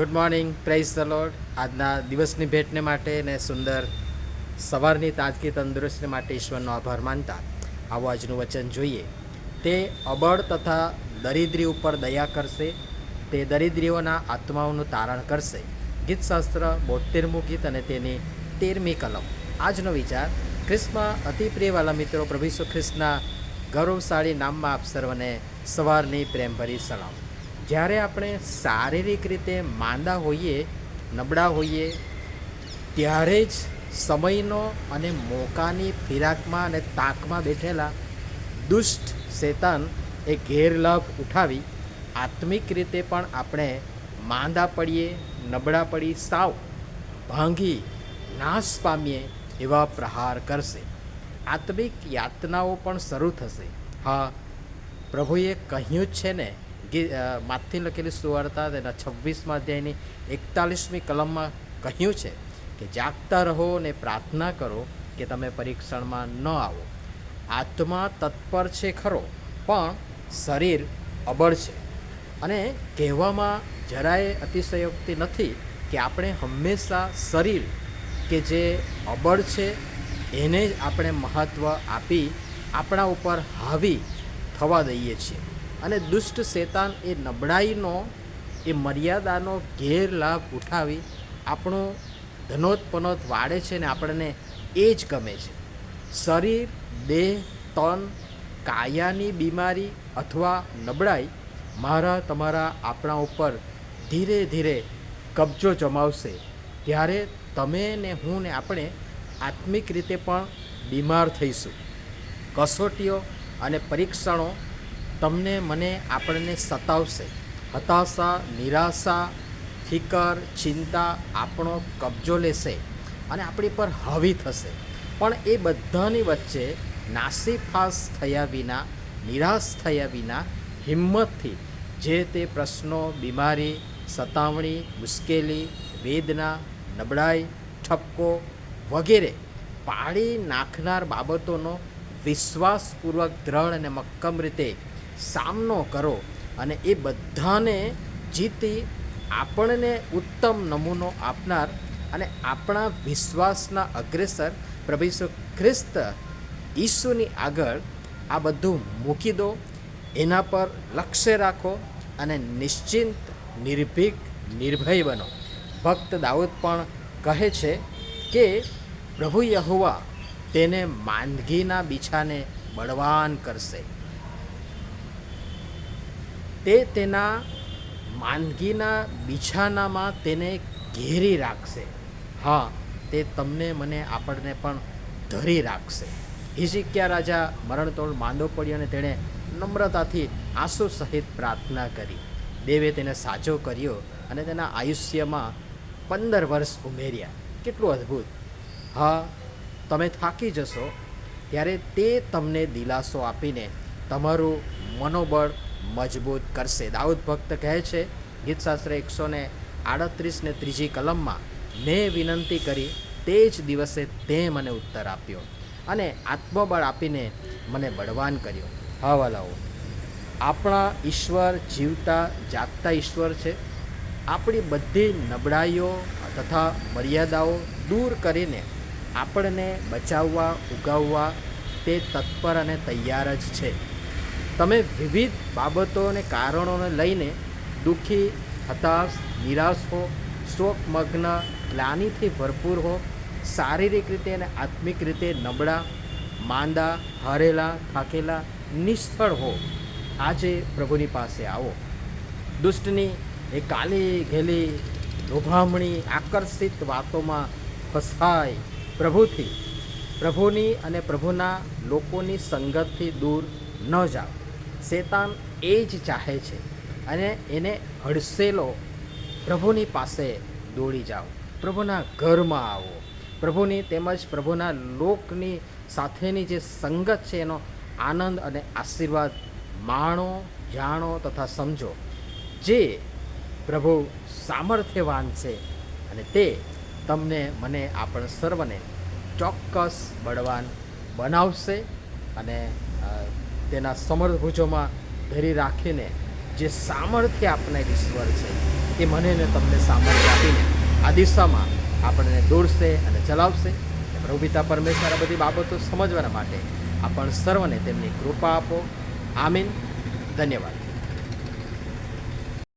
Good morning, praise the lord. આજના દિવસની ભેટને માટે ને સુંદર સવારની તાજગી તંદુરસ્તી માટે ઈશ્વરનો આભાર માનતા આવું આજનું વચન જોઈએ. તે અબળ તથા દરિદ્રી ઉપર દયા કરશે, તે દરિદ્રીઓના આત્માઓનું તારણ કરશે. ગીતશાસ્ત્ર 72મું ગીત અને તેની 13મી કલમ. આજનો વિચાર: ખ્રિસ્તમાં અતિ પ્રિયવાલા મિત્રો, પ્રભુ ઈસુ ખ્રિસ્તના ગૌરવશાળી નામમાં આપ સર્વને સવારની પ્રેમભરી સલામ. જ્યારે આપણે શારીરિક રીતે માંદા હોઈએ, નબળા હોઈએ, ત્યારે જ સમયનો અને મોકાની ફિરાકમાં અને તાકમાં બેઠેલા દુષ્ટ શેતાન એ ગેરલાભ ઉઠાવી આત્મિક રીતે પણ આપણે માંદા પડીએ, નબળા પડી સાવ ભાંગી નાશ પામીએ એવા પ્રહાર કરશે. આત્મિક યાતનાઓ પણ શરૂ થશે. હા, પ્રભુએ કહ્યું જ છે ને, માથથી લખેલી સુવાર્તા તેના 26મા અધ્યાયની 41મી કલમમાં કહ્યું છે કે જાગતા રહો ને પ્રાર્થના કરો કે તમે પરીક્ષણમાં ન આવો. આત્મા તત્પર છે ખરો, પણ શરીર અબળ છે. અને કહેવામાં જરાય અતિશયોક્તિ નથી કે આપણે હંમેશા શરીર કે જે અબળ છે એને જ આપણે મહત્ત્વ આપી આપણા ઉપર હાવી થવા દઈએ છીએ. અને દુષ્ટ શેતાન એ નબળાઈનો, એ મર્યાદાનો ગેરલાભ ઉઠાવી આપણો ધનોતપનોત વાળે છે ને આપણને એ જ ગમે છે. શરીર, દેહ, તન, કાયાની બીમારી અથવા નબળાઈ મારા તમારા આપણા ઉપર ધીરે ધીરે કબજો જમાવશે. ત્યારે તમે ને હું ને આપણે આત્મિક રીતે પણ બીમાર થઈશું. કસોટીઓ અને પરીક્ષણો તમને મને આપણને સતાવશે. હતાશા, નિરાશા, ફિકર, ચિંતા આપણો કબજો લેશે અને આપણી પર હાવી થશે. પણ એ બધાની વચ્ચે નાસીફાસ થયા વિના, નિરાશ થયા વિના, હિંમતથી જે તે પ્રશ્નો, બીમારી, સતાવણી, મુશ્કેલી, વેદના, નબળાઈ, ઠપકો વગેરે પાડી નાખનાર બાબતોનો વિશ્વાસપૂર્વક દ્રઢ અને મક્કમ રીતે સામનો કરો અને એ બધાને જીતી આપણને ઉત્તમ નમૂનો આપનાર અને આપણા વિશ્વાસના અગ્રેસર પ્રભુ ઈસુ ખ્રિસ્ત ઈસુની આગળ આ બધું મૂકી દો. એના પર લક્ષ્ય રાખો અને નિશ્ચિંત, નિર્ભીક, નિર્ભય બનો. ભક્ત દાઉદ પણ કહે છે કે પ્રભુ યહોવા તેને માંદગીના બીછાને બળવાન કરશે. તે તેના માંદગીના બિછાનામાં તેને ઘેરી રાખશે. હા, તે તમને મને આપણને પણ ધરી રાખશે. હિઝકિયા રાજા મરણતોલ માંદો પડ્યો અને તેણે નમ્રતાથી આંસુ સહિત પ્રાર્થના કરી. દેવે તેને સાજો કર્યો અને તેના આયુષ્યમાં 15 વર્ષ ઉમેર્યા. કેટલું અદ્ભુત! હા, તમે થાકી જશો ત્યારે તે તમને દિલાસો આપીને તમારું મનોબળ મજબૂત કરશે. દાઉદ ભક્ત કહે છે, ગીતશાસ્ત્ર 138 ને 3જી કલમમાં, મેં વિનંતી કરી તે જ દિવસે તે મને ઉત્તર આપ્યો અને આત્મબળ આપીને મને બળવાન કર્યો. હા વાલાઓ, આપણા ઈશ્વર જીવતા જાગતા ઈશ્વર છે. આપણી બધી નબળાઈઓ તથા મર્યાદાઓ દૂર કરીને આપણને બચાવવા, ઉગાવવા તે તત્પર અને તૈયાર જ છે. તમે વિવિધ બાબતો અને કારણોને લઈને દુઃખી, હતાશ, નિરાશ હો, શોકમગ્ન, ગ્લાનિથી ભરપૂર હો, શારીરિક રીતે અને આત્મિક રીતે નબળા, માંદા, હારેલા, થાકેલા, નિષ્ફળ હો, આજે પ્રભુની પાસે આવો. દુષ્ટની એ કાલી ઘેલી લોભામણી આકર્ષિત વાતોમાં ફસાય પ્રભુની અને પ્રભુના લોકોની સંગતથી દૂર ન જાઓ. શેતાન એ જ ચાહે છે અને એને હડસેલો પ્રભુની પાસે દોડી જાઓ. પ્રભુના ઘરમાં આવો. પ્રભુની તેમજ પ્રભુના લોકની સાથેની જે સંગત છે એનો આનંદ અને આશીર્વાદ માણો, જાણો તથા સમજો. જે પ્રભુ સામર્થ્યવાન છે અને તે તમને મને આપણ સર્વને ચોક્કસ બળવાન બનાવશે અને તેના સમર્થ ભુજોમાં ધરી રાખીને જે સામર્થ્ય આપનાર ઈશ્વર છે એ મને ને તમને સામર્થ્ય આપીને આ દિશામાં આપણને દોરશે અને ચલાવશે. પ્રભુ પિતા પરમેશ્વર આ બધી બાબતો સમજવાના માટે આપણ સર્વને તેમની કૃપા આપો. આમીન. ધન્યવાદ.